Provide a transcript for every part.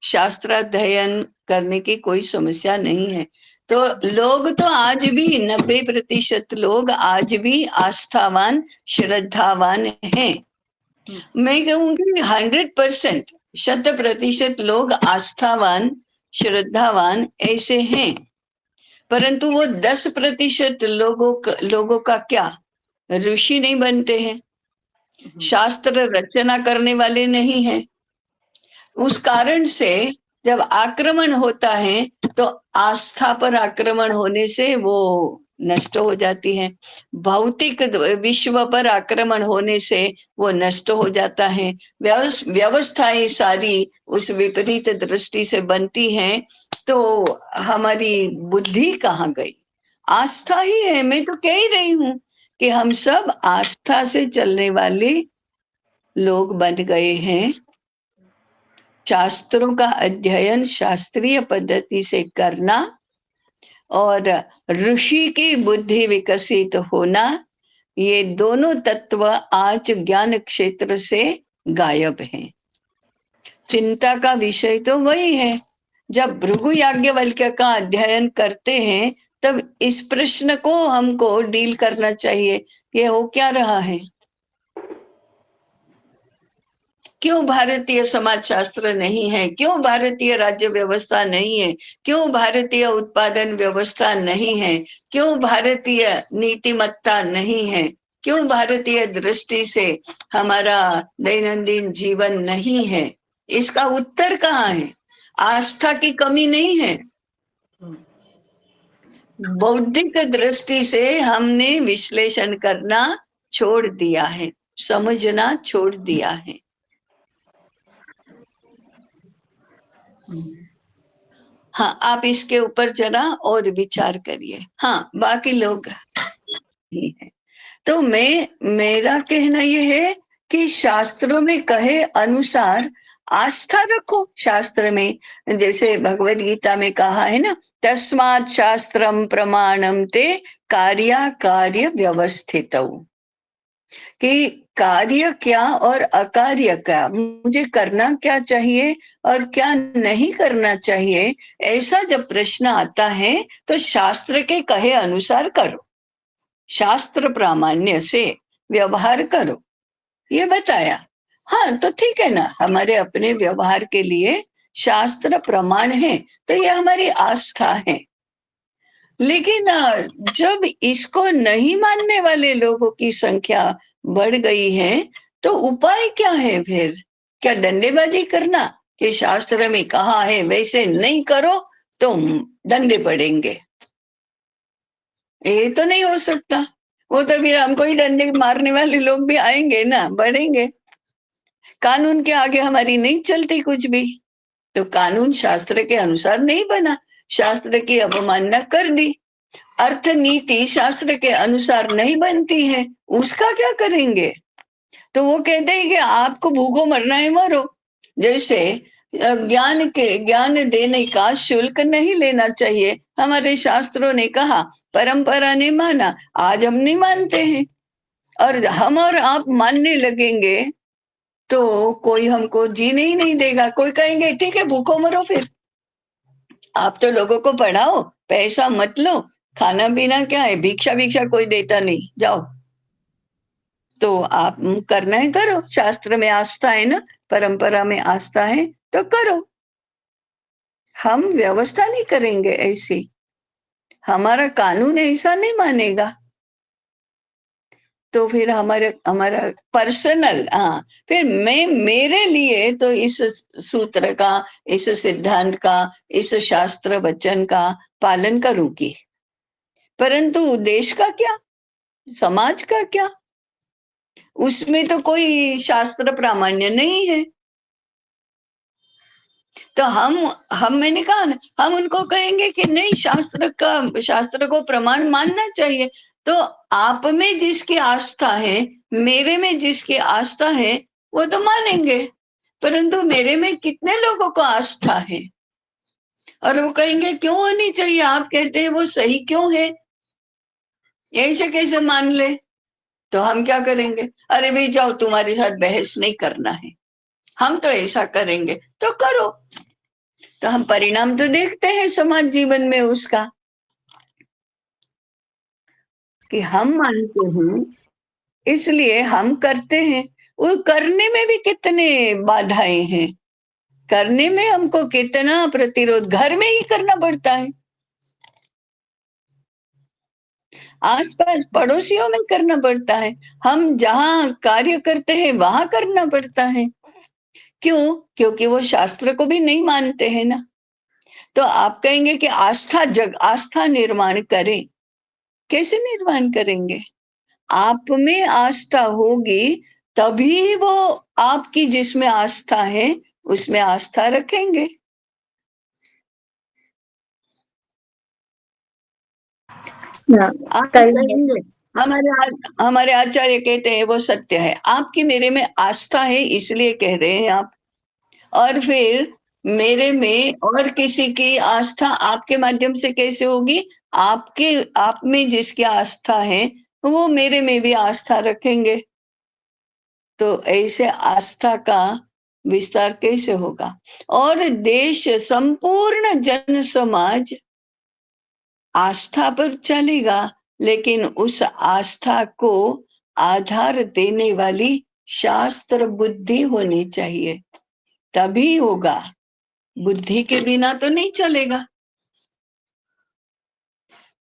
शास्त्राध्ययन करने की कोई समस्या नहीं है। तो लोग तो आज भी 90% लोग आज भी आस्थावान श्रद्धावान हैं। मैं कहूंगी 100%, 100% लोग आस्थावान श्रद्धावान ऐसे हैं। परंतु वो 10% लोगों का क्या, ऋषि नहीं बनते हैं, शास्त्र रचना करने वाले नहीं हैं। उस कारण से जब आक्रमण होता है तो आस्था पर आक्रमण होने से वो नष्ट हो जाती है, भौतिक विश्व पर आक्रमण होने से वो नष्ट हो जाता है। व्यवस्थाएं सारी उस विपरीत दृष्टि से बनती हैं, तो हमारी बुद्धि कहाँ गई? आस्था ही है। मैं तो कह ही रही हूं कि हम सब आस्था से चलने वाले लोग बन गए हैं। शास्त्रों का अध्ययन शास्त्रीय पद्धति से करना और ऋषि की बुद्धि विकसित होना, ये दोनों तत्व आज ज्ञान क्षेत्र से गायब हैं। चिंता का विषय तो वही है। जब भृगु याज्ञवल्क्य का अध्ययन करते हैं तब इस प्रश्न को हमको डील करना चाहिए, ये हो क्या रहा है? क्यों भारतीय समाज शास्त्र नहीं है? क्यों भारतीय राज्य व्यवस्था नहीं है? क्यों भारतीय उत्पादन व्यवस्था नहीं है? क्यों भारतीय नीतिमत्ता नहीं है? क्यों भारतीय दृष्टि से हमारा दैनंदिन जीवन नहीं है? इसका उत्तर कहाँ है? आस्था की कमी नहीं है, बौद्धिक दृष्टि से हमने विश्लेषण करना छोड़ दिया है, समझना छोड़ दिया है। हाँ, आप इसके ऊपर जरा और विचार करिए। हाँ, बाकी लोग ही है। तो मेरा कहना यह है कि शास्त्रों में कहे अनुसार आस्था रखो। शास्त्र में जैसे भगवत गीता में कहा है ना, तस्मात् शास्त्रम प्रमाणम ते कार्य व्यवस्थित, कि कार्य क्या और अकार्य क्या, मुझे करना क्या चाहिए और क्या नहीं करना चाहिए, ऐसा जब प्रश्न आता है तो शास्त्र के कहे अनुसार करो, शास्त्र प्रामाण्य से व्यवहार करो, ये बताया। हाँ, तो ठीक है ना, हमारे अपने व्यवहार के लिए शास्त्र प्रमाण है, तो ये हमारी आस्था है। लेकिन जब इसको नहीं मानने वाले लोगों की संख्या बढ़ गई है तो उपाय क्या है फिर? क्या डंडेबाजी करना कि शास्त्र में कहा है वैसे नहीं करो तो डंडे पड़ेंगे? ये तो नहीं हो सकता। वो तो फिर हमको ही डंडे मारने वाले लोग भी आएंगे ना, बढ़ेंगे। कानून के आगे हमारी नहीं चलती कुछ भी। तो कानून शास्त्र के अनुसार नहीं बना, शास्त्र की अवमानना कर दी। अर्थ नीति शास्त्र के अनुसार नहीं बनती है, उसका क्या करेंगे? तो वो कहते हैं कि आपको भूखों मरना है, मरो। जैसे ज्ञान देने का शुल्क नहीं लेना चाहिए, हमारे शास्त्रों ने कहा, परंपरा ने माना, आज हम नहीं मानते हैं और हम और आप मानने लगेंगे तो कोई हमको जीने ही नहीं देगा। कोई कहेंगे ठीक है भूखो मरो, फिर आप तो लोगों को पढ़ाओ, पैसा मत लो, खाना पीना क्या है, भिक्षा भिक्षा कोई देता नहीं, जाओ। तो आप करना है करो, शास्त्र में आस्था है ना, परंपरा में आस्था है तो करो। हम व्यवस्था नहीं करेंगे ऐसी, हमारा कानून ऐसा नहीं मानेगा, तो फिर हमारा पर्सनल, हाँ, फिर मैं मेरे लिए तो इस सूत्र का, इस सिद्धांत का, इस शास्त्र वचन का पालन करूंगी, परंतु देश का क्या, समाज का क्या? उसमें तो कोई शास्त्र प्रामाण्य नहीं है। तो हम मैंने कहा ना, हम उनको कहेंगे कि नहीं, शास्त्र को प्रमाण मानना चाहिए। तो आप में जिसकी आस्था है, मेरे में जिसकी आस्था है, वो तो मानेंगे, परंतु मेरे में कितने लोगों को आस्था है? और वो कहेंगे क्यों होनी चाहिए, आप कहते हैं वो सही क्यों है, ऐसे कैसे मान ले? तो हम क्या करेंगे? अरे भाई जाओ, तुम्हारे साथ बहस नहीं करना है, हम तो ऐसा करेंगे, तो करो। तो हम परिणाम तो देखते हैं समाज जीवन में उसका, कि हम मानते हैं इसलिए हम करते हैं। वो करने में भी कितने बाधाएं हैं, करने में हमको कितना प्रतिरोध घर में ही करना पड़ता है, आसपास पड़ोसियों में करना पड़ता है, हम जहाँ कार्य करते हैं वहां करना पड़ता है। क्यों? क्योंकि वो शास्त्र को भी नहीं मानते हैं ना। तो आप कहेंगे कि आस्था निर्माण करें, कैसे निर्माण करेंगे? आप में आस्था होगी तभी वो आपकी जिसमें आस्था है उसमें आस्था रखेंगे। हाँ, आप सही है। कहेंगे हमारे आचार्य कहते हैं वो सत्य है, आपकी मेरे में आस्था है इसलिए कह रहे हैं आप। और फिर मेरे में और किसी की आस्था आपके माध्यम से कैसे होगी? आपके आप में जिसकी आस्था है वो मेरे में भी आस्था रखेंगे। तो ऐसे आस्था का विस्तार कैसे होगा? और देश, संपूर्ण जन समाज आस्था पर चलेगा, लेकिन उस आस्था को आधार देने वाली शास्त्र बुद्धि होनी चाहिए, तभी होगा। बुद्धि के बिना तो नहीं चलेगा।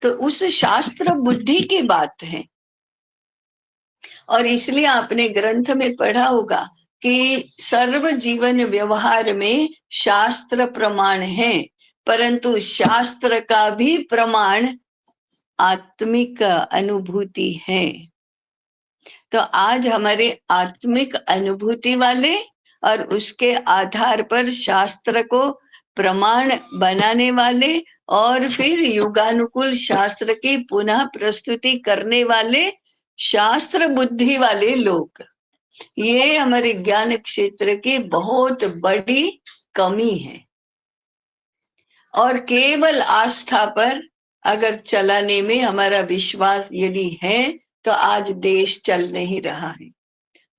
तो उस शास्त्र बुद्धि की बात है। और इसलिए आपने ग्रंथ में पढ़ा होगा कि सर्व जीवन व्यवहार में शास्त्र प्रमाण है, परंतु शास्त्र का भी प्रमाण आत्मिक अनुभूति है। तो आज हमारे आत्मिक अनुभूति वाले और उसके आधार पर शास्त्र को प्रमाण बनाने वाले और फिर युगानुकूल शास्त्र की पुनः प्रस्तुति करने वाले शास्त्र बुद्धि वाले लोग, ये हमारे ज्ञान क्षेत्र की बहुत बड़ी कमी है। और केवल आस्था पर अगर चलाने में हमारा विश्वास यदि है तो आज देश चल नहीं रहा है।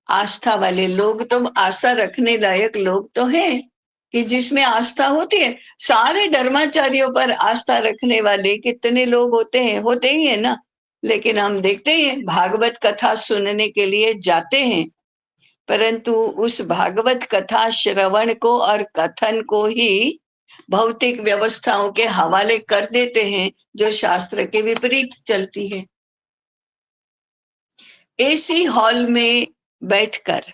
आस्था वाले लोग तो, आस्था रखने लायक लोग तो हैं कि जिसमें आस्था होती है। सारे धर्माचार्यों पर आस्था रखने वाले कितने लोग होते ही है ना। लेकिन हम देखते हैं भागवत कथा सुनने के लिए जाते हैं, परंतु उस भागवत कथा श्रवण को और कथन को ही भौतिक व्यवस्थाओं के हवाले कर देते हैं जो शास्त्र के विपरीत चलती है। एसी हॉल में बैठकर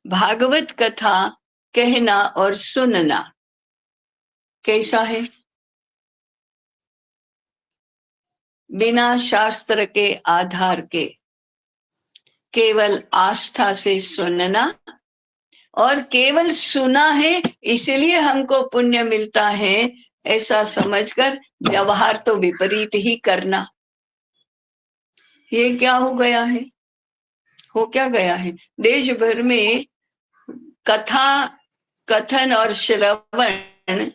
भागवत कथा कहना और सुनना कैसा है? बिना शास्त्र के आधार के, केवल आस्था से सुनना, और केवल सुना है इसलिए हमको पुण्य मिलता है ऐसा समझकर व्यवहार तो विपरीत ही करना। ये क्या हो गया है? हो क्या गया है? देश भर में कथा, कथन और श्रवण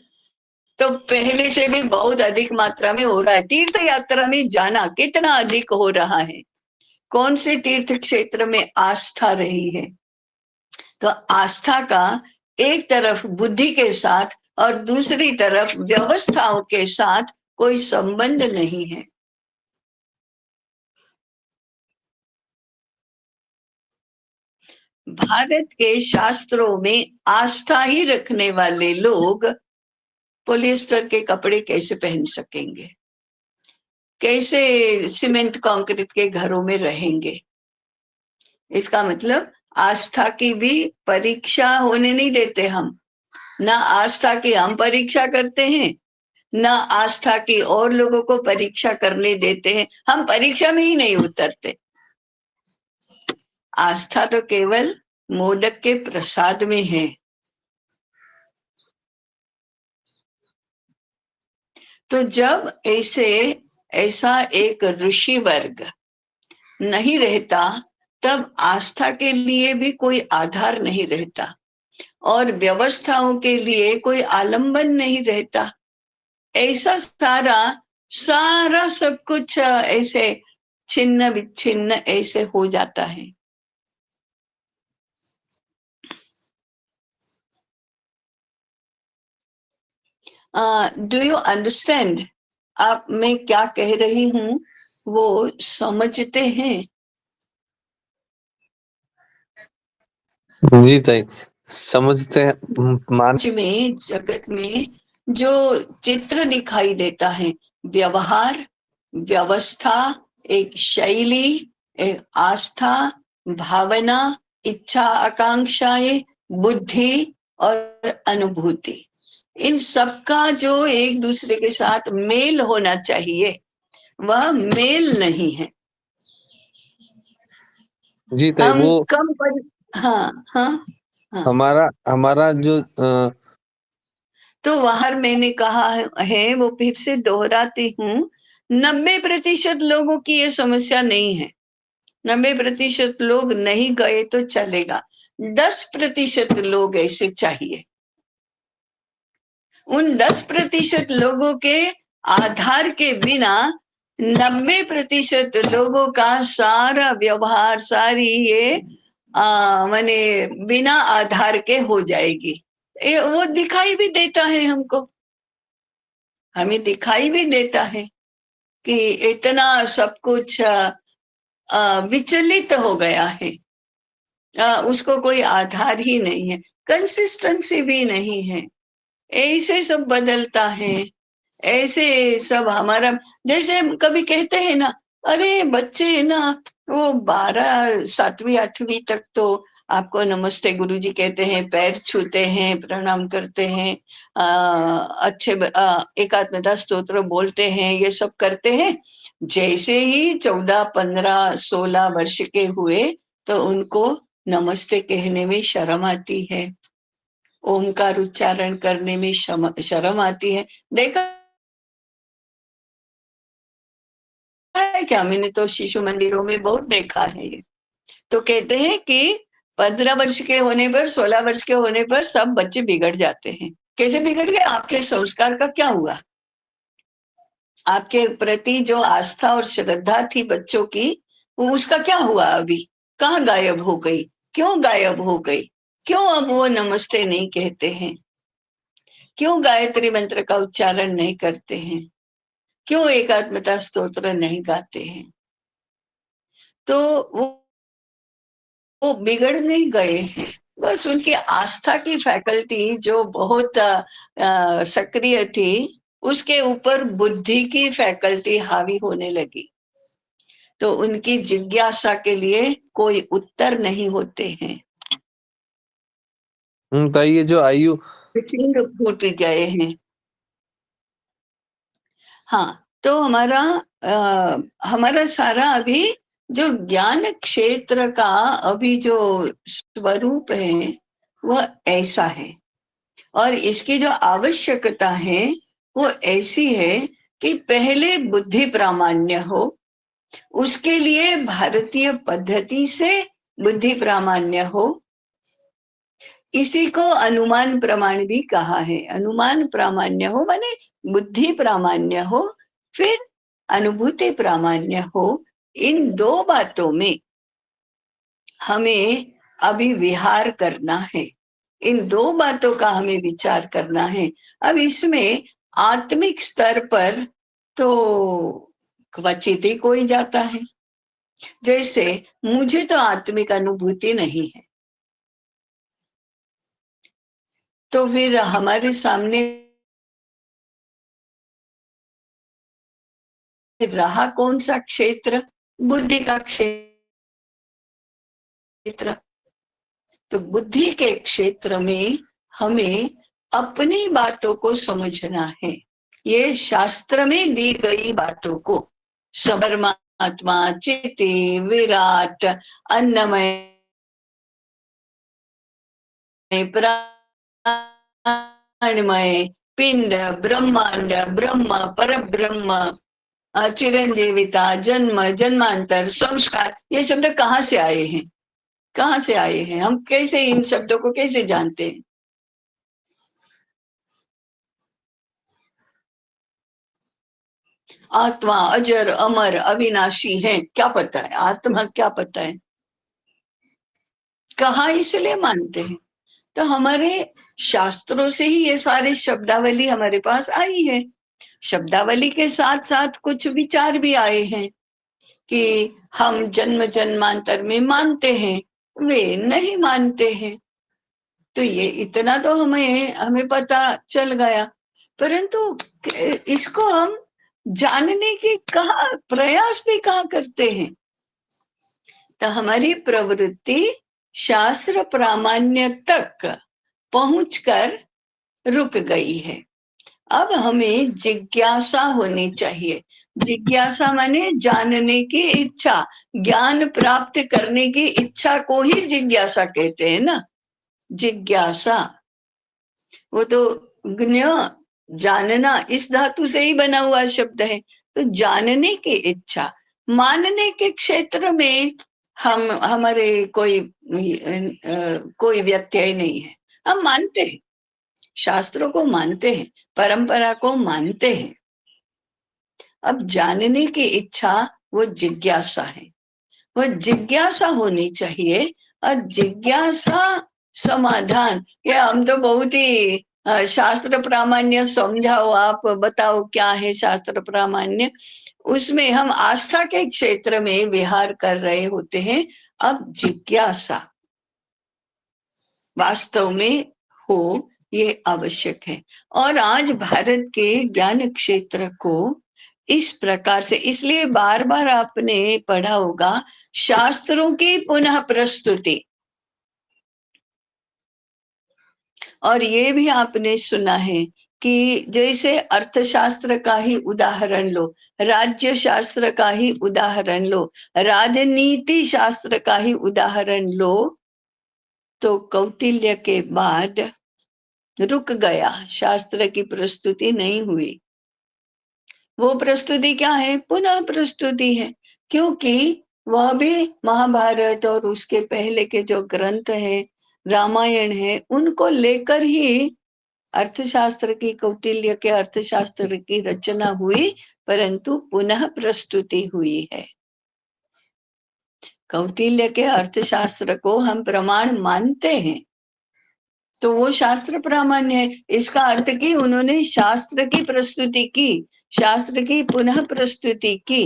तो पहले से भी बहुत अधिक मात्रा में हो रहा है। तीर्थ यात्रा में जाना कितना अधिक हो रहा है। कौन से तीर्थ क्षेत्र में आस्था रही है? तो आस्था का एक तरफ बुद्धि के साथ और दूसरी तरफ व्यवस्थाओं के साथ कोई संबंध नहीं है। भारत के शास्त्रों में आस्था ही रखने वाले लोग पॉलिएस्टर के कपड़े कैसे पहन सकेंगे? कैसे सीमेंट कंक्रीट के घरों में रहेंगे? इसका मतलब आस्था की भी परीक्षा होने नहीं देते हम। ना आस्था की हम परीक्षा करते हैं, ना आस्था की और लोगों को परीक्षा करने देते हैं। हम परीक्षा में ही नहीं उतरते। आस्था तो केवल मोदक के प्रसाद में है। तो जब ऐसा एक ऋषि वर्ग नहीं रहता, तब आस्था के लिए भी कोई आधार नहीं रहता और व्यवस्थाओं के लिए कोई आलंबन नहीं रहता। ऐसा सारा सारा सब कुछ ऐसे छिन्न विच्छिन्न ऐसे हो जाता है। Do you understand? आप मैं क्या कह रही हूँ वो समझते हैं? जी ताई, समझते हैं। में जगत में जो चित्र दिखाई देता है, व्यवहार, व्यवस्था, एक शैली, एक आस्था, भावना, इच्छा, आकांक्षाएं, बुद्धि और अनुभूति, इन सबका जो एक दूसरे के साथ मेल होना चाहिए, वह मेल नहीं है। जी ताई, हम वो कम पर, हाँ हाँ हाँ, हमारा जो तो वहां मैंने कहा है, वो फिर से दोहराती हूँ, 90% लोगों की ये समस्या नहीं है। 90% लोग नहीं गए तो चलेगा, 10% लोग ऐसे चाहिए। उन 10% लोगों के आधार के बिना 90% लोगों का सारा व्यवहार, सारी ये माने बिना आधार के हो जाएगी। वो दिखाई भी देता है हमको, हमें दिखाई भी देता है कि इतना सब कुछ विचलित हो गया है। उसको कोई आधार ही नहीं है, कंसिस्टेंसी भी नहीं है, ऐसे सब बदलता है, ऐसे सब हमारा, जैसे हम कभी कहते हैं ना, अरे बच्चे है ना, वो 12 7वीं 8वीं तक तो आपको नमस्ते गुरुजी कहते हैं, पैर छूते हैं, प्रणाम करते हैं, अच्छे एकात्मता स्तोत्र बोलते हैं, ये सब करते हैं। जैसे ही 14 15 16 वर्ष के हुए तो उनको नमस्ते कहने में शर्म आती है, ओमकार उच्चारण करने में शर्म आती है। देखा है क्या? मैंने तो शिशु मंदिरों में बहुत देखा है ये। तो कहते हैं कि 15 वर्ष के होने पर, 16 वर्ष के होने पर सब बच्चे बिगड़ जाते हैं। कैसे बिगड़ गए? आपके संस्कार का क्या हुआ? आपके प्रति जो आस्था और श्रद्धा थी बच्चों की, वो उसका क्या हुआ? अभी कहाँ गायब हो गई? क्यों गायब हो गई? क्यों अब वो नमस्ते नहीं कहते हैं? क्यों गायत्री मंत्र का उच्चारण नहीं करते हैं? क्यों एकात्मता स्तोत्र नहीं गाते हैं? तो वो बिगड़ नहीं गए हैं, बस उनकी आस्था की फैकल्टी जो बहुत सक्रिय थी, उसके ऊपर बुद्धि की फैकल्टी हावी होने लगी, तो उनकी जिज्ञासा के लिए कोई उत्तर नहीं होते हैं। ताई, ये जो आयु फूट गए हैं। हाँ, तो हमारा सारा अभी जो ज्ञान क्षेत्र का अभी जो स्वरूप है वह ऐसा है, और इसकी जो आवश्यकता है वो ऐसी है कि पहले बुद्धि प्रामाण्य हो, उसके लिए भारतीय पद्धति से बुद्धि प्रामाण्य हो। इसी को अनुमान प्रमाण भी कहा है। अनुमान प्रामाण्य हो माने बुद्धि प्रामाण्य हो, फिर अनुभूति प्रामाण्य हो। इन दो बातों में हमें अभी विहार करना है, इन दो बातों का हमें विचार करना है। अब इसमें आत्मिक स्तर पर तो क्वचित ही कोई जाता है। जैसे मुझे तो आत्मिक अनुभूति नहीं है, तो फिर हमारे सामने रहा कौन सा क्षेत्र? बुद्धि का क्षेत्र। तो बुद्धि के क्षेत्र में हमें अपनी बातों को समझना है, ये शास्त्र में दी गई बातों को, परमात्मा, चिति, विराट, अन्नमय, प्राणमय, पिंड, ब्रह्मांड, ब्रह्म, परब्रह्म, चिरंजीविता, जन्म, जन्मांतर, संस्कार, ये शब्द कहाँ से आए हैं? कहाँ से आए हैं? हम कैसे इन शब्दों को कैसे जानते हैं? आत्मा अजर अमर अविनाशी है, क्या पता है? आत्मा क्या पता है? कहाँ इसलिए मानते हैं? तो हमारे शास्त्रों से ही ये सारे शब्दावली हमारे पास आई है। शब्दावली के साथ साथ कुछ विचार भी आए हैं कि हम जन्म जन्मांतर में मानते हैं, वे नहीं मानते हैं। तो ये इतना तो हमें पता चल गया, परंतु इसको हम जानने की प्रयास भी कहाँ करते हैं। तो हमारी प्रवृत्ति शास्त्र प्रामाण्य तक पहुंचकर रुक गई है। अब हमें जिज्ञासा होनी चाहिए। जिज्ञासा माने जानने की इच्छा, ज्ञान प्राप्त करने की इच्छा को ही जिज्ञासा कहते हैं ना। जिज्ञासा वो तो ज्ञ जानना इस धातु से ही बना हुआ शब्द है। तो जानने की इच्छा, मानने के क्षेत्र में हमारे कोई व्यत्यय नहीं है। हम मानते हैं, शास्त्रों को मानते हैं, परंपरा को मानते हैं। अब जानने की इच्छा वो जिज्ञासा है, वो जिज्ञासा होनी चाहिए। और जिज्ञासा समाधान, या हम तो बहुत ही शास्त्र प्रामाण्य समझाओ, आप बताओ क्या है शास्त्र प्रामाण्य। उसमें हम आस्था के क्षेत्र में विहार कर रहे होते हैं। अब जिज्ञासा वास्तव में हो, ये आवश्यक है। और आज भारत के ज्ञान क्षेत्र को इस प्रकार से, इसलिए बार बार आपने पढ़ा होगा शास्त्रों की पुनः प्रस्तुति। और ये भी आपने सुना है कि जैसे अर्थशास्त्र का ही उदाहरण लो, राज्य शास्त्र का ही उदाहरण लो, राजनीति शास्त्र का ही उदाहरण लो, तो कौटिल्य के बाद रुक गया, शास्त्र की प्रस्तुति नहीं हुई। वो प्रस्तुति क्या है? पुनः प्रस्तुति है, क्योंकि वह भी महाभारत और उसके पहले के जो ग्रंथ है, रामायण है, उनको लेकर ही अर्थशास्त्र की, कौटिल्य के अर्थशास्त्र की रचना हुई, परंतु पुनः प्रस्तुति हुई है। कौटिल्य के अर्थशास्त्र को हम प्रमाण मानते हैं, तो वो शास्त्र प्रामाण्य है। इसका अर्थ कि उन्होंने शास्त्र की प्रस्तुति की, शास्त्र की पुनः प्रस्तुति की।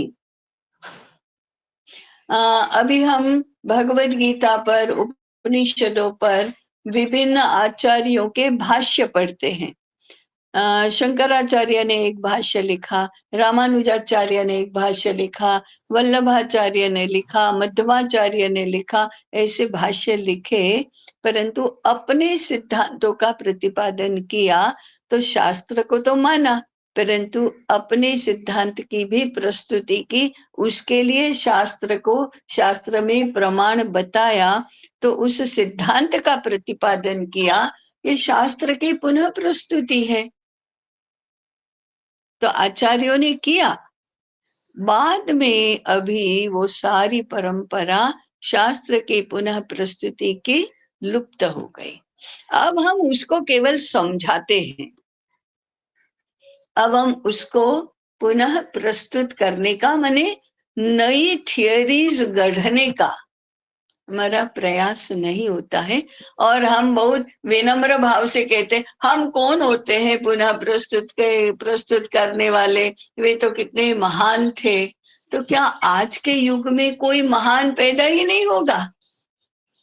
अभी हम भगवद गीता पर, उपनिषदों पर विभिन्न आचार्यों के भाष्य पढ़ते हैं। शंकराचार्य ने एक भाष्य लिखा, रामानुजाचार्य ने एक भाष्य लिखा, वल्लभाचार्य ने लिखा, मध्वाचार्य ने लिखा, ऐसे भाष्य लिखे, परंतु अपने सिद्धांतों का प्रतिपादन किया। तो शास्त्र को तो माना, परंतु अपने सिद्धांत की भी प्रस्तुति की, उसके लिए शास्त्र को, शास्त्र में प्रमाण बताया, तो उस सिद्धांत का प्रतिपादन किया। ये शास्त्र की पुनः प्रस्तुति है। तो आचार्यों ने किया, बाद में अभी वो सारी परंपरा शास्त्र की पुनः प्रस्तुति की लुप्त हो गई। अब हम उसको केवल समझाते हैं, अब हम उसको पुनः प्रस्तुत करने का, माने नई थियरीज गढ़ने का हमारा प्रयास नहीं होता है। और हम बहुत विनम्र भाव से कहते हैं, हम कौन होते हैं पुनः प्रस्तुत करने वाले, वे तो कितने महान थे। तो क्या आज के युग में कोई महान पैदा ही नहीं होगा?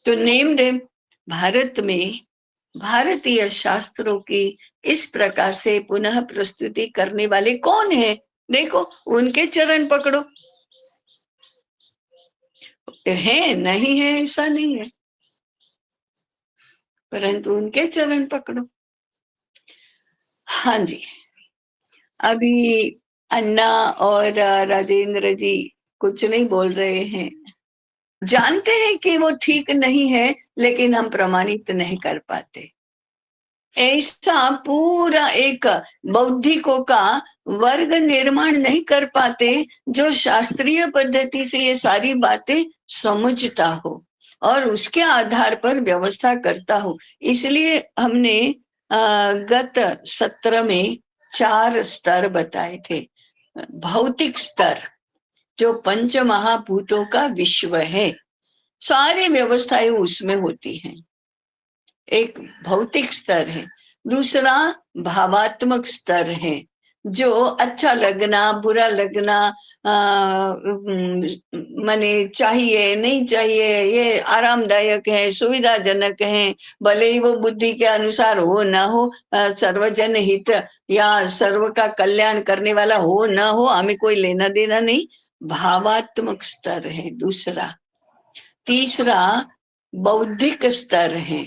तो नेम देम। भारत में भारतीय शास्त्रों की इस प्रकार से पुनः प्रस्तुति करने वाले कौन है? देखो, उनके चरण पकड़ो। है नहीं है ऐसा नहीं है, परंतु उनके चरण पकड़ो। हाँ जी, अभी अन्ना और राजेंद्र जी कुछ नहीं बोल रहे हैं, जानते हैं कि वो ठीक नहीं है, लेकिन हम प्रमाणित नहीं कर पाते। ऐसा पूरा एक बौद्धिकों का वर्ग निर्माण नहीं कर पाते जो शास्त्रीय पद्धति से ये सारी बातें समझता हो और उसके आधार पर व्यवस्था करता हो। इसलिए हमने गत सत्र में 4 स्तर बताए थे। भौतिक स्तर जो पंच महाभूतों का विश्व है, सारी व्यवस्थाएं उसमें होती हैं। एक भौतिक स्तर है, दूसरा भावात्मक स्तर है, जो अच्छा लगना बुरा लगना, माने चाहिए नहीं चाहिए, ये आरामदायक है सुविधाजनक है, भले ही वो बुद्धि के अनुसार हो ना हो, सर्वजन हित या सर्व का कल्याण करने वाला हो ना हो, हमें कोई लेना देना नहीं। भावात्मक स्तर है दूसरा, तीसरा बौद्धिक स्तर है,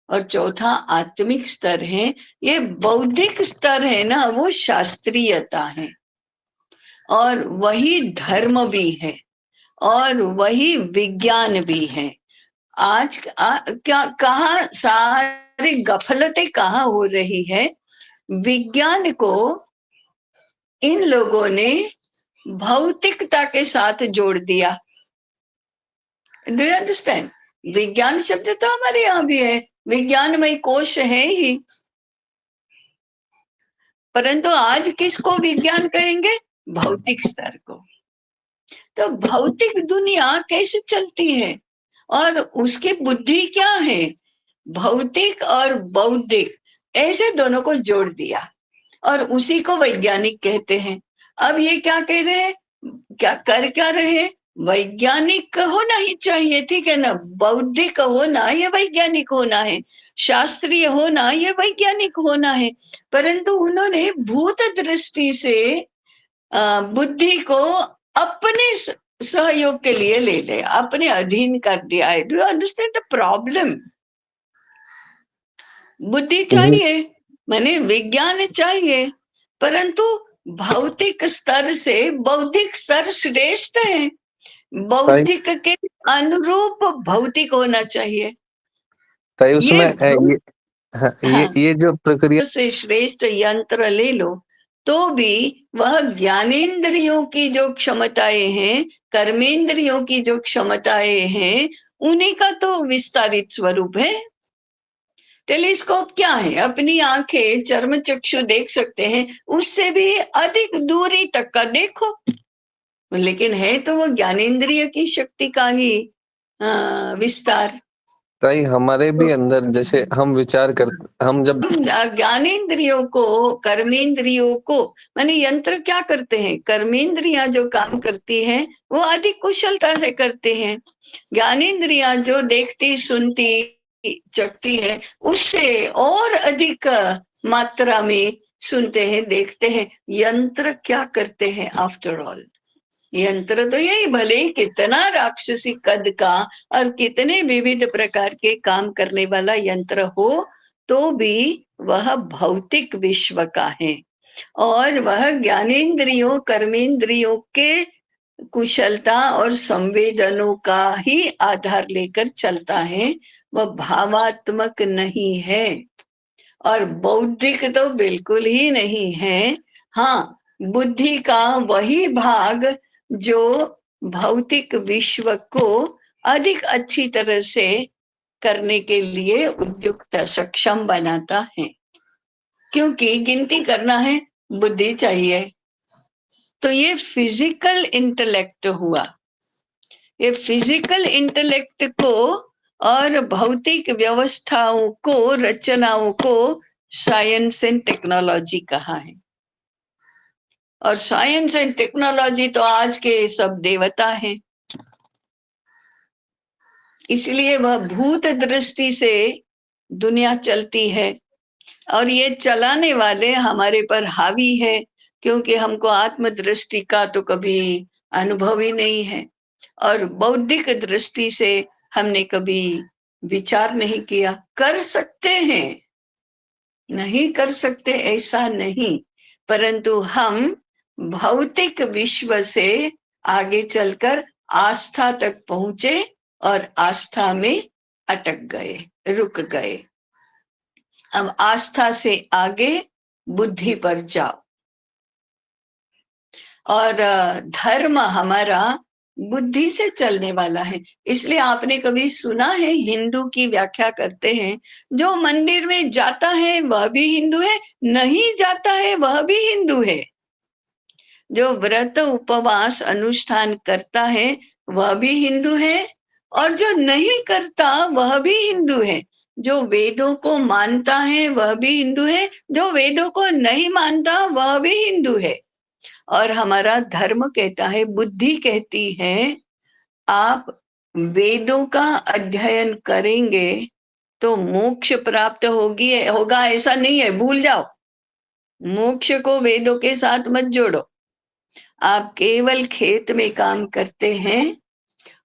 और चौथा आत्मिक स्तर है। ये बौद्धिक स्तर है ना, वो शास्त्रीयता है, और वही धर्म भी है, और वही विज्ञान भी है। आज क्या कहाँ सारी गफलतें कहाँ हो रही है, विज्ञान को इन लोगों ने भौतिकता के साथ जोड़ दिया। Do you understand? विज्ञान शब्द तो हमारे यहाँ भी है, विज्ञानमय कोश है ही, परंतु आज किसको विज्ञान कहेंगे? भौतिक स्तर को। तो भौतिक दुनिया कैसे चलती है और उसकी बुद्धि क्या है? भौतिक और बौद्धिक ऐसे दोनों को जोड़ दिया, और उसी को वैज्ञानिक कहते हैं। अब ये क्या कह रहे हैं, क्या रहे हैं? वैज्ञानिक होना ही चाहिए, ठीक है ना, बौद्धिक होना ये वैज्ञानिक होना है, शास्त्रीय होना ये वैज्ञानिक होना है। परंतु उन्होंने भूत दृष्टि से बुद्धि को अपने सहयोग के लिए ले लिया, अपने अधीन कर दिया है। Do you understand the problem? बुद्धि चाहिए, माने विज्ञान चाहिए, परंतु भौतिक स्तर से बौद्धिक स्तर श्रेष्ठ है। बौद्धिक के अनुरूप भौतिक होना चाहिए। ताई उसमें ये जो प्रक्रिया से श्रेष्ठ यंत्र ले लो तो भी वह ज्ञानेंद्रियों की जो क्षमताएं हैं, कर्मेंद्रियों की जो क्षमताएं हैं, उन्हीं का तो विस्तारित स्वरूप है। टेलीस्कोप क्या है? अपनी आंखें चर्म चक्षु देख सकते हैं, उससे भी अधिक दूरी तक का देखो, लेकिन है तो वो ज्ञानेंद्रिय की शक्ति का ही विस्तार। ताई हमारे भी अंदर जैसे हम विचार कर, हम जब ज्ञानेंद्रियों को कर्मेंद्रियों को, माने यंत्र क्या करते हैं, कर्मेंद्रियां जो काम करती हैं वो अधिक कुशलता से करते हैं, ज्ञानेंद्रियां जो देखती सुनती चखती है उससे और अधिक मात्रा में सुनते हैं देखते हैं। यंत्र क्या करते हैं? आफ्टर ऑल यंत्र तो यही, भले ही कितना राक्षसी कद का और कितने विविध प्रकार के काम करने वाला यंत्र हो, तो भी वह भौतिक विश्व का है, और वह ज्ञानेंद्रियों कर्मेंद्रियों के कुशलता और संवेदनों का ही आधार लेकर चलता है, वह भावात्मक नहीं है, और बौद्धिक तो बिल्कुल ही नहीं है। हाँ, बुद्धि का वही भाग जो भौतिक विश्व को अधिक अच्छी तरह से करने के लिए उद्युक्त सक्षम बनाता है, क्योंकि गिनती करना है बुद्धि चाहिए। तो ये फिजिकल इंटेलेक्ट हुआ, ये फिजिकल इंटेलेक्ट को और भौतिक व्यवस्थाओं को, रचनाओं को साइंस एंड टेक्नोलॉजी कहा है। और साइंस एंड टेक्नोलॉजी तो आज के सब देवता हैं, इसलिए वह भूत दृष्टि से दुनिया चलती है, और ये चलाने वाले हमारे पर हावी है, क्योंकि हमको आत्मदृष्टि का तो कभी अनुभव ही नहीं है, और बौद्धिक दृष्टि से हमने कभी विचार नहीं किया। कर सकते हैं, नहीं कर सकते ऐसा नहीं, परंतु हम भौतिक विश्व से आगे चलकर आस्था तक पहुंचे और आस्था में अटक गए, रुक गए। अब आस्था से आगे बुद्धि पर जाओ, और धर्म हमारा बुद्धि से चलने वाला है। इसलिए आपने कभी सुना है, हिंदू की व्याख्या करते हैं, जो मंदिर में जाता है वह भी हिंदू है, नहीं जाता है वह भी हिंदू है, जो व्रत उपवास अनुष्ठान करता है वह भी हिंदू है, और जो नहीं करता वह भी हिंदू है, जो वेदों को मानता है वह भी हिंदू है, जो वेदों को नहीं मानता वह भी हिंदू है। और हमारा धर्म कहता है, बुद्धि कहती है, आप वेदों का अध्ययन करेंगे तो मोक्ष प्राप्त होगा ऐसा नहीं है, भूल जाओ। मोक्ष को वेदों के साथ मत जोड़ो। आप केवल खेत में काम करते हैं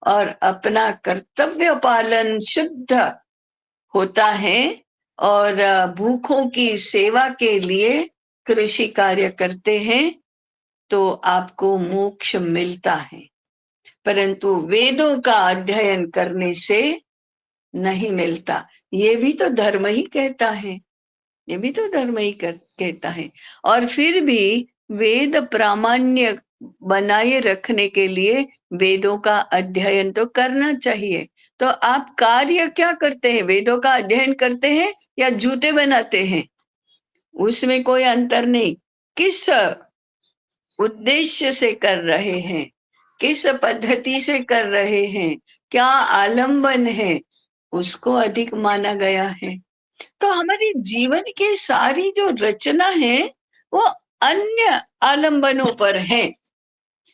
और अपना कर्तव्य पालन शुद्ध होता है और भूखों की सेवा के लिए कृषि कार्य करते हैं तो आपको मोक्ष मिलता है। परंतु वेदों का अध्ययन करने से नहीं मिलता। ये भी तो धर्म ही कहता है, ये भी तो धर्म ही कहता है। और फिर भी वेद प्रामाण्य बनाए रखने के लिए वेदों का अध्ययन तो करना चाहिए। तो आप कार्य क्या करते हैं? वेदों का अध्ययन करते हैं या जूते बनाते हैं? उसमें कोई अंतर नहीं। किस उद्देश्य से कर रहे हैं, किस पद्धति से कर रहे हैं, क्या आलंबन है, उसको अधिक माना गया है। तो हमारी जीवन की सारी जो रचना है वो अन्य आलंबनों पर है,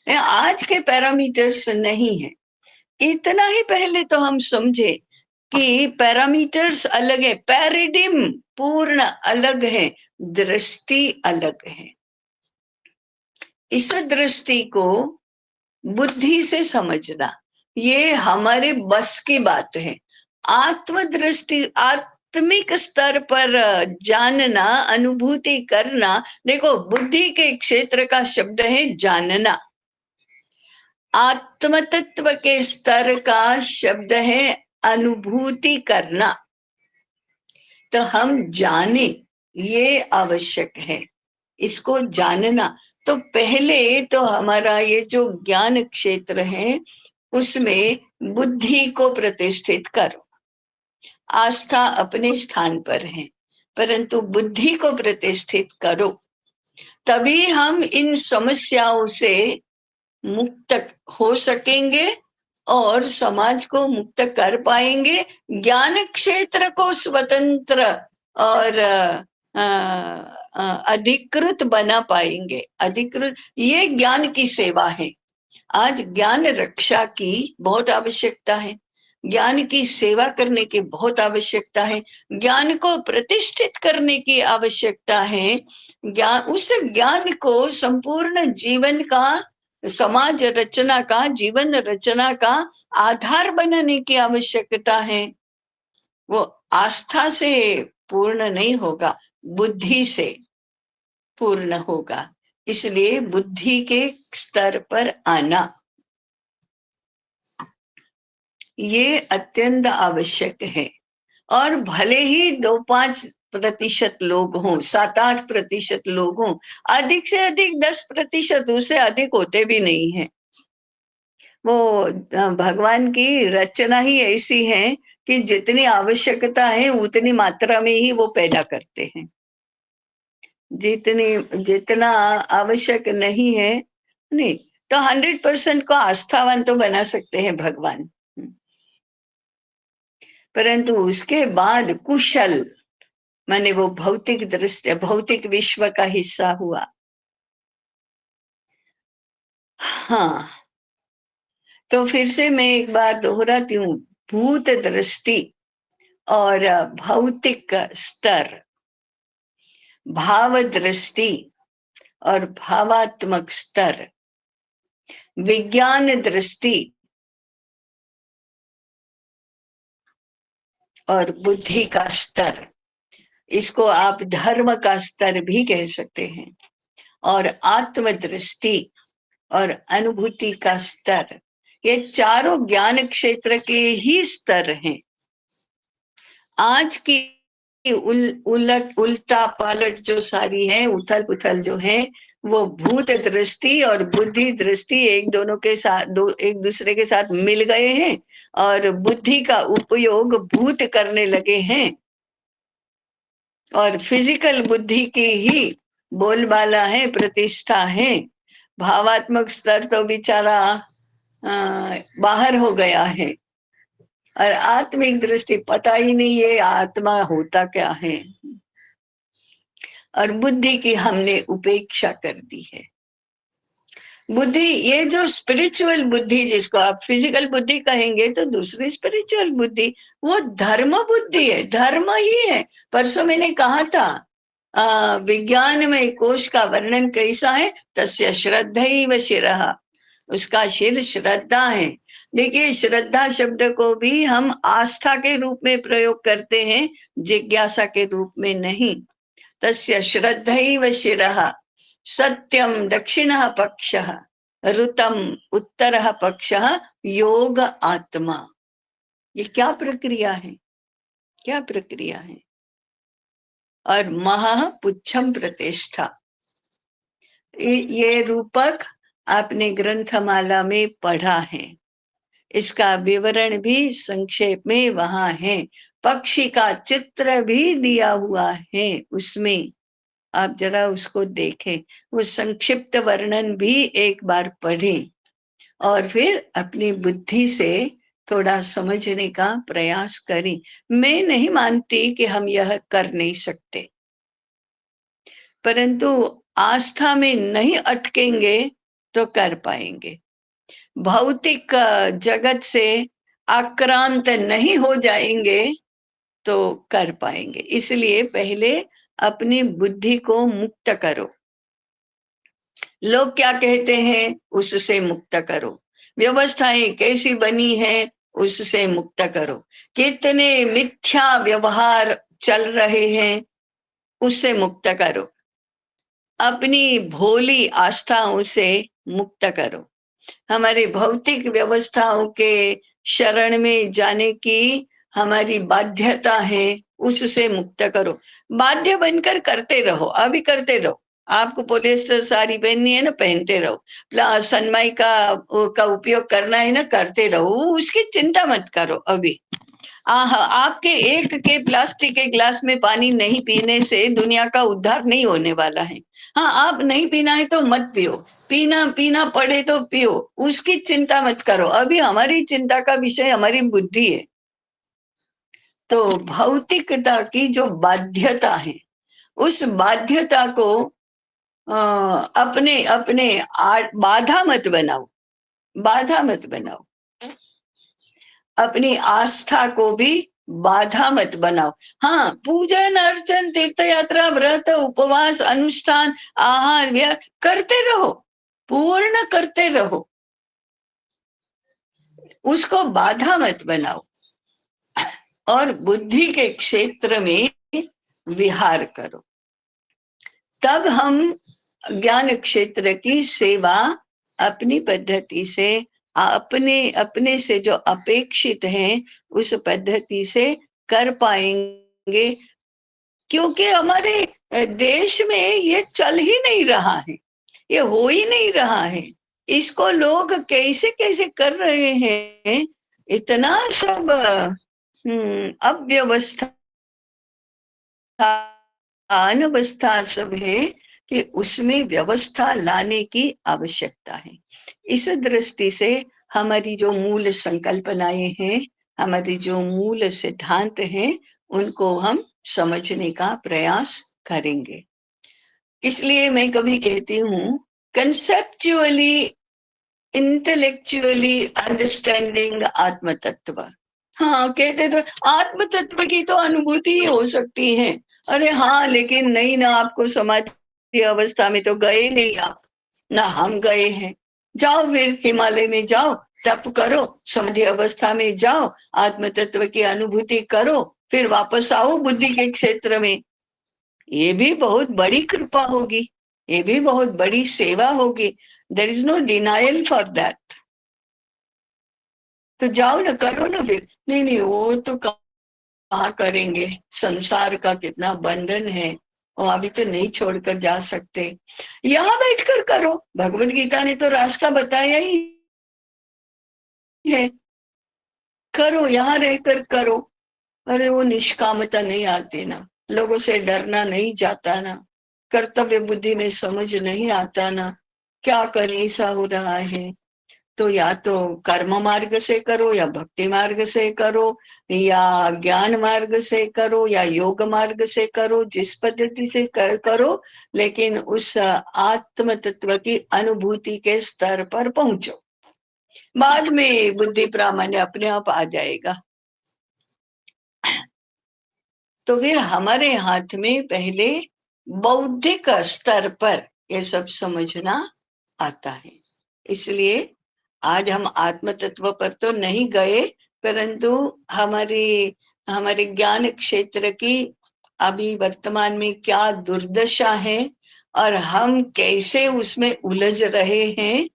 आज के पैरामीटर्स नहीं है। इतना ही पहले तो हम समझे कि पैरामीटर्स अलग है, पैराडिम पूर्ण अलग है, दृष्टि अलग है। इस दृष्टि को बुद्धि से समझना ये हमारे बस की बात है। आत्मदृष्टि, आत्मिक स्तर पर जानना, अनुभूति करना, देखो बुद्धि के क्षेत्र का शब्द है जानना, आत्म तत्व के स्तर का शब्द है अनुभूति करना। तो हम जाने ये आवश्यक है, इसको जानना। तो पहले तो हमारा ये जो ज्ञान क्षेत्र है उसमें बुद्धि को प्रतिष्ठित करो। आस्था अपने स्थान पर है, परंतु बुद्धि को प्रतिष्ठित करो, तभी हम इन समस्याओं से मुक्त हो सकेंगे और समाज को मुक्त कर पाएंगे। ज्ञान क्षेत्र को स्वतंत्र और अधिकृत बना पाएंगे। अधिकृत, ये ज्ञान की सेवा है। आज ज्ञान रक्षा की बहुत आवश्यकता है, ज्ञान की सेवा करने की बहुत आवश्यकता है, ज्ञान को प्रतिष्ठित करने की आवश्यकता है। उस ज्ञान को संपूर्ण जीवन का, समाज रचना का, जीवन रचना का आधार बनाने की आवश्यकता है। वो आस्था से पूर्ण नहीं होगा, बुद्धि से पूर्ण होगा। इसलिए बुद्धि के स्तर पर आना ये अत्यंत आवश्यक है। और भले ही 2-5% लोग हों, 7-8% लोग हों, अधिक से अधिक 10%, उससे अधिक होते भी नहीं है। वो भगवान की रचना ही ऐसी है कि जितनी आवश्यकता है उतनी मात्रा में ही वो पैदा करते हैं। जितना आवश्यक नहीं है, नहीं तो 100% को आस्थावान तो बना सकते हैं भगवान, परंतु उसके बाद कुशल माने वो भौतिक दृष्टि, भौतिक विश्व का हिस्सा हुआ। हाँ, तो फिर से मैं एक बार दोहराती हूँ, भूत दृष्टि और भौतिक स्तर, भाव दृष्टि और भावात्मक स्तर, विज्ञान दृष्टि और बुद्धि का स्तर, इसको आप धर्म का स्तर भी कह सकते हैं, और आत्मदृष्टि और अनुभूति का स्तर, ये चारों ज्ञान क्षेत्र के ही स्तर हैं। आज की उल्टा पालट जो सारी है, उथल पुथल जो है, वो भूत दृष्टि और बुद्धि दृष्टि एक दूसरे के साथ मिल गए हैं और बुद्धि का उपयोग भूत करने लगे हैं, और फिजिकल बुद्धि की ही बोलबाला है, प्रतिष्ठा है। भावात्मक स्तर तो बेचारा बाहर हो गया है। और आत्मिक दृष्टि पता ही नहीं है आत्मा होता क्या है, और बुद्धि की हमने उपेक्षा कर दी है। बुद्धि, ये जो स्पिरिचुअल बुद्धि, जिसको आप फिजिकल बुद्धि कहेंगे तो दूसरी स्पिरिचुअल बुद्धि, वो धर्म बुद्धि है, धर्म ही है। परसों मैंने कहा था विज्ञान में कोश का वर्णन कैसा है, तस्य श्रद्धैव शिरः, उसका शिर श्रद्धा है। देखिए, श्रद्धा शब्द को भी हम आस्था के रूप में प्रयोग करते हैं, जिज्ञासा के रूप में नहीं। तस्य श्रद्धैव शिरः, सत्यम दक्षिणः पक्षः, ऋतम उत्तरः पक्षः, योग आत्मा। ये क्या प्रक्रिया है, क्या प्रक्रिया है। और महा पुच्छम प्रतिष्ठा, ये रूपक आपने ग्रंथमाला में पढ़ा है, इसका विवरण भी संक्षेप में वहां है। पक्षी का चित्र भी दिया हुआ है उसमें, आप जरा उसको देखें, वो संक्षिप्त वर्णन भी एक बार पढ़ें और फिर अपनी बुद्धि से थोड़ा समझने का प्रयास करें। मैं नहीं मानती कि हम यह कर नहीं सकते, परंतु आस्था में नहीं अटकेंगे तो कर पाएंगे। भौतिक जगत से आक्रांत नहीं हो जाएंगे तो कर पाएंगे। इसलिए पहले अपनी बुद्धि को मुक्त करो। लोग क्या कहते हैं उससे मुक्त करो, व्यवस्थाएं कैसी बनी है उससे मुक्त करो, कितने मिथ्या व्यवहार चल रहे हैं उससे मुक्त करो, अपनी भोली आस्थाओं से मुक्त करो, हमारी भौतिक व्यवस्थाओं के शरण में जाने की हमारी बाध्यता है उससे मुक्त करो। बाध्य बनकर करते रहो, अभी करते रहो। आपको पॉलिएस्टर साड़ी पहननी है ना, पहनते रहो। सनमाई का उपयोग करना है ना, करते रहो, उसकी चिंता मत करो अभी। आपके एक के प्लास्टिक के ग्लास में पानी नहीं पीने से दुनिया का उद्धार नहीं होने वाला है। हाँ, आप नहीं पीना है तो मत पियो, पीना पड़े तो पियो, उसकी चिंता मत करो। अभी हमारी चिंता का विषय हमारी बुद्धि है। तो भौतिकता की जो बाध्यता है, उस बाध्यता को अपने अपने बाधा मत बनाओ, बाधा मत बनाओ। अपनी आस्था को भी बाधा मत बनाओ। हाँ, पूजन अर्चन तीर्थ यात्रा व्रत उपवास अनुष्ठान आहार विहार करते रहो, पूर्ण करते रहो, उसको बाधा मत बनाओ। और बुद्धि के क्षेत्र में विहार करो, तब हम ज्ञान क्षेत्र की सेवा अपनी पद्धति से, अपने से जो अपेक्षित है उस पद्धति से कर पाएंगे। क्योंकि हमारे देश में ये चल ही नहीं रहा है, ये हो ही नहीं रहा है। इसको लोग कैसे कैसे कर रहे हैं, इतना सब अव्यवस्था अनवस्था सब है कि उसमें व्यवस्था लाने की आवश्यकता है। इस दृष्टि से हमारी जो मूल संकल्पनाएं हैं, हमारी जो मूल सिद्धांत हैं, उनको हम समझने का प्रयास करेंगे। इसलिए मैं कभी कहती हूँ, कंसेप्चुअली इंटेलेक्चुअली अंडरस्टैंडिंग आत्म तत्व। हाँ, कहते तो आत्म तत्व की तो अनुभूति ही हो सकती है। अरे हाँ, लेकिन नहीं ना, आपको समाधि अवस्था में तो गए नहीं आप, ना हम गए हैं। जाओ फिर हिमालय में जाओ, तप करो, समाधि अवस्था में जाओ, आत्म तत्व की अनुभूति करो, फिर वापस आओ बुद्धि के क्षेत्र में। ये भी बहुत बड़ी कृपा होगी, ये भी बहुत बड़ी सेवा होगी। There is no denial for that. तो जाओ ना, करो ना फिर। नहीं, वो तो कहाँ करेंगे, संसार का कितना बंधन है, वो अभी तो नहीं छोड़कर जा सकते। यहाँ बैठकर करो, भगवत गीता ने तो रास्ता बताया ही है, करो, यहाँ रहकर करो। अरे वो निष्कामता नहीं आती ना, लोगों से डरना नहीं जाता ना, कर्तव्य बुद्धि में समझ नहीं आता ना, क्या करें ऐसा हो रहा है। तो या तो कर्म मार्ग से करो या भक्ति मार्ग से करो या ज्ञान मार्ग से करो या योग मार्ग से करो, जिस पद्धति से करो, लेकिन उस आत्म तत्व की अनुभूति के स्तर पर पहुंचो। बाद में बुद्धि प्रामाण्य अपने आप आ जाएगा। तो फिर हमारे हाथ में पहले बौद्धिक स्तर पर ये सब समझना आता है। इसलिए आज हम आत्म तत्व पर तो नहीं गए, परंतु हमारे ज्ञान क्षेत्र की अभी वर्तमान में क्या दुर्दशा है और हम कैसे उसमें उलझ रहे हैं,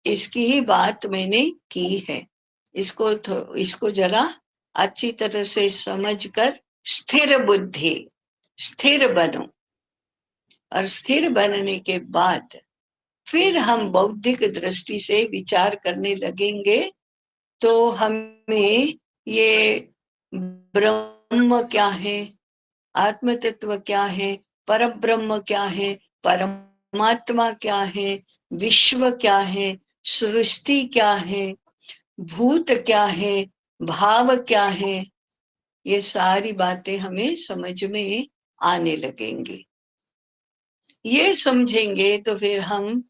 इसकी ही बात मैंने की है। इसको जरा अच्छी तरह से समझकर स्थिर बुद्धि, स्थिर बनो, और स्थिर बनने के बाद फिर हम बौद्धिक दृष्टि से विचार करने लगेंगे तो हमें ये ब्रह्म क्या है, आत्म तत्व क्या है, पर ब्रह्म क्या है, परमात्मा क्या है, विश्व क्या है, सृष्टि क्या है, भूत क्या है, भाव क्या है, ये सारी बातें हमें समझ में आने लगेंगी। ये समझेंगे तो फिर हम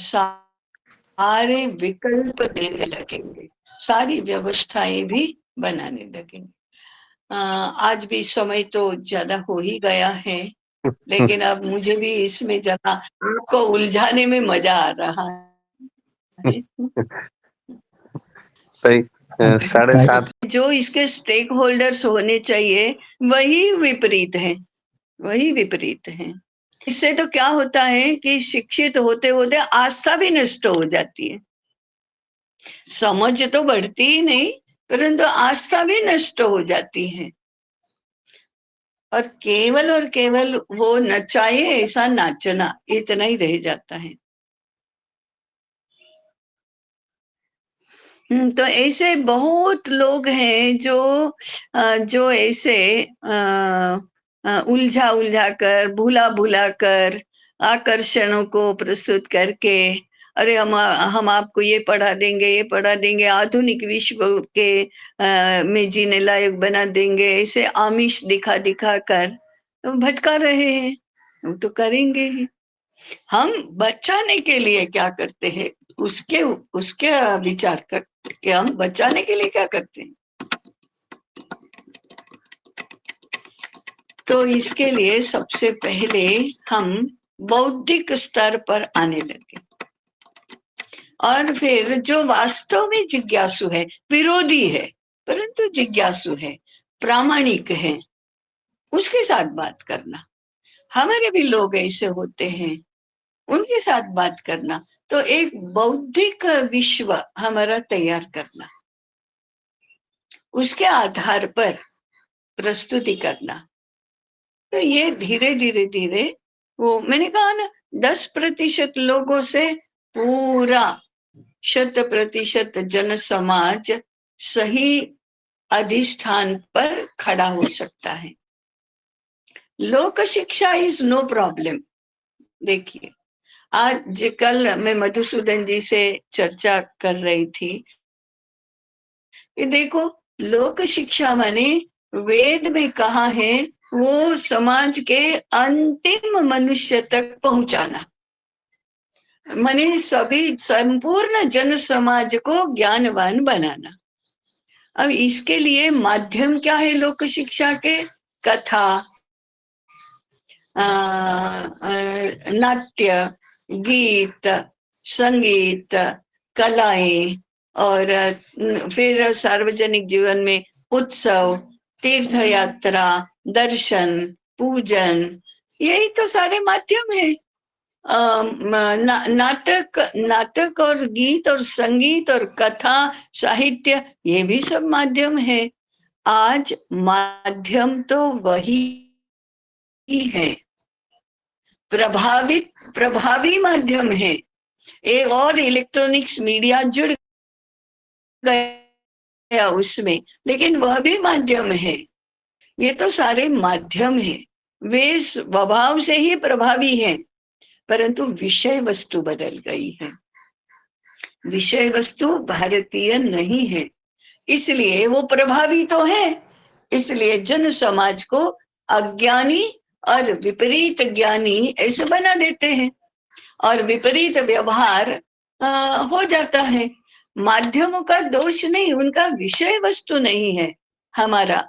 सारे विकल्प देने लगेंगे, सारी व्यवस्थाएं भी बनाने लगेंगे। आज भी समय तो ज्यादा हो ही गया है, लेकिन अब मुझे भी इसमें ज्यादा आपको उलझाने में मजा आ रहा है। 7:30 जो इसके स्टेक होल्डर्स होने चाहिए वही विपरीत है, वही विपरीत है। इससे तो क्या होता है कि शिक्षित होते होते आस्था भी नष्ट हो जाती है। समझ तो बढ़ती ही नहीं, परंतु आस्था भी नष्ट हो जाती है, और केवल वो नचाए ऐसा नाचना, इतना ही रह जाता है। तो ऐसे बहुत लोग हैं जो ऐसे उलझा कर, भुला कर, आकर्षणों को प्रस्तुत करके, अरे हम आपको ये पढ़ा देंगे, आधुनिक विश्व के में जीने लायक बना देंगे, ऐसे आमिष दिखा कर भटका रहे हैं। हम तो करेंगे ही। हम बचाने के लिए क्या करते हैं, उसके विचार करके हम बचाने के लिए क्या करते हैं। तो इसके लिए सबसे पहले हम बौद्धिक स्तर पर आने लगे, और फिर जो वास्तव में जिज्ञासु है, विरोधी है परंतु जिज्ञासु है, प्रामाणिक है, उसके साथ बात करना। हमारे भी लोग ऐसे होते हैं, उनके साथ बात करना। तो एक बौद्धिक विश्व हमारा तैयार करना, उसके आधार पर प्रस्तुति करना। तो ये धीरे वो मैंने कहा ना, 10% लोगों से पूरा 100% जन समाज सही अधिष्ठान पर खड़ा हो सकता है। लोक शिक्षा इज नो प्रॉब्लम। देखिए, आज कल मैं मधुसूदन जी से चर्चा कर रही थी कि देखो, लोक शिक्षा माने वेद में कहा है वो समाज के अंतिम मनुष्य तक पहुंचाना, माने सभी संपूर्ण जन समाज को ज्ञानवान बनाना। अब इसके लिए माध्यम क्या है लोक शिक्षा के? कथा, नाट्य, गीत, संगीत, कलाएं, और फिर सार्वजनिक जीवन में उत्सव, तीर्थ यात्रा, दर्शन, पूजन, यही तो सारे माध्यम है। नाटक और गीत और संगीत और कथा, साहित्य, ये भी सब माध्यम है। आज माध्यम तो वही है, प्रभावी माध्यम है। एक और इलेक्ट्रॉनिक्स मीडिया जुड़ गया उसमें, लेकिन वह भी माध्यम है। ये तो सारे माध्यम है, वे स्वभाव से ही प्रभावी हैं, परंतु विषय वस्तु बदल गई है। विषय वस्तु भारतीय नहीं है, इसलिए वो प्रभावी तो है, इसलिए जन समाज को अज्ञानी और विपरीत ज्ञानी ऐसे बना देते हैं और विपरीत व्यवहार हो जाता है। माध्यमों का दोष नहीं, उनका विषय वस्तु नहीं है हमारा।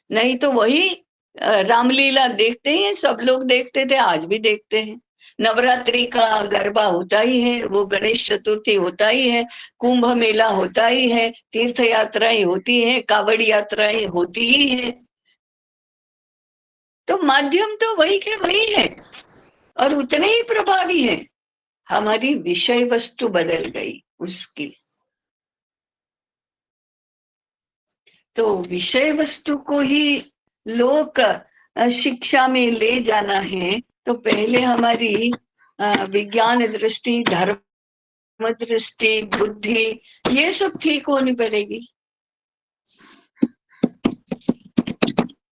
नहीं तो वही रामलीला देखते हैं, सब लोग देखते थे, आज भी देखते हैं। नवरात्रि का गरबा होता ही है, वो गणेश चतुर्थी होता ही है, कुंभ मेला होता ही है, तीर्थ यात्राएं होती है, कावड़ यात्राएं होती ही है। तो माध्यम तो वही के वही है और उतने ही प्रभावी है। हमारी विषय वस्तु बदल गई उसकी। तो विषय वस्तु को ही लोक शिक्षा में ले जाना है, तो पहले हमारी विज्ञान दृष्टि, धर्म दृष्टि, बुद्धि, ये सब ठीक होनी पड़ेगी।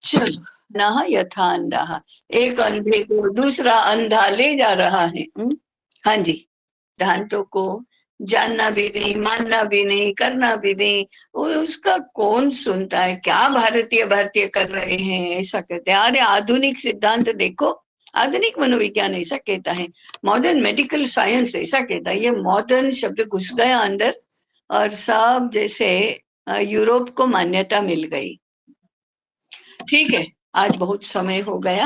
चलो, ना यथा अंधा, एक अंधे को दूसरा अंधा ले जा रहा है। हाँ जी, सिद्धांतों को जानना भी नहीं, मानना भी नहीं, करना भी नहीं, वो उसका कौन सुनता है? क्या भारतीय कर रहे हैं ऐसा कहते हैं। अरे आधुनिक सिद्धांत देखो, आधुनिक मनोविज्ञान ऐसा कहता है, मॉडर्न मेडिकल साइंस ऐसा कहता है। ये मॉडर्न शब्द घुस गया अंदर और सब जैसे यूरोप को मान्यता मिल गई। ठीक है, आज बहुत समय हो गया।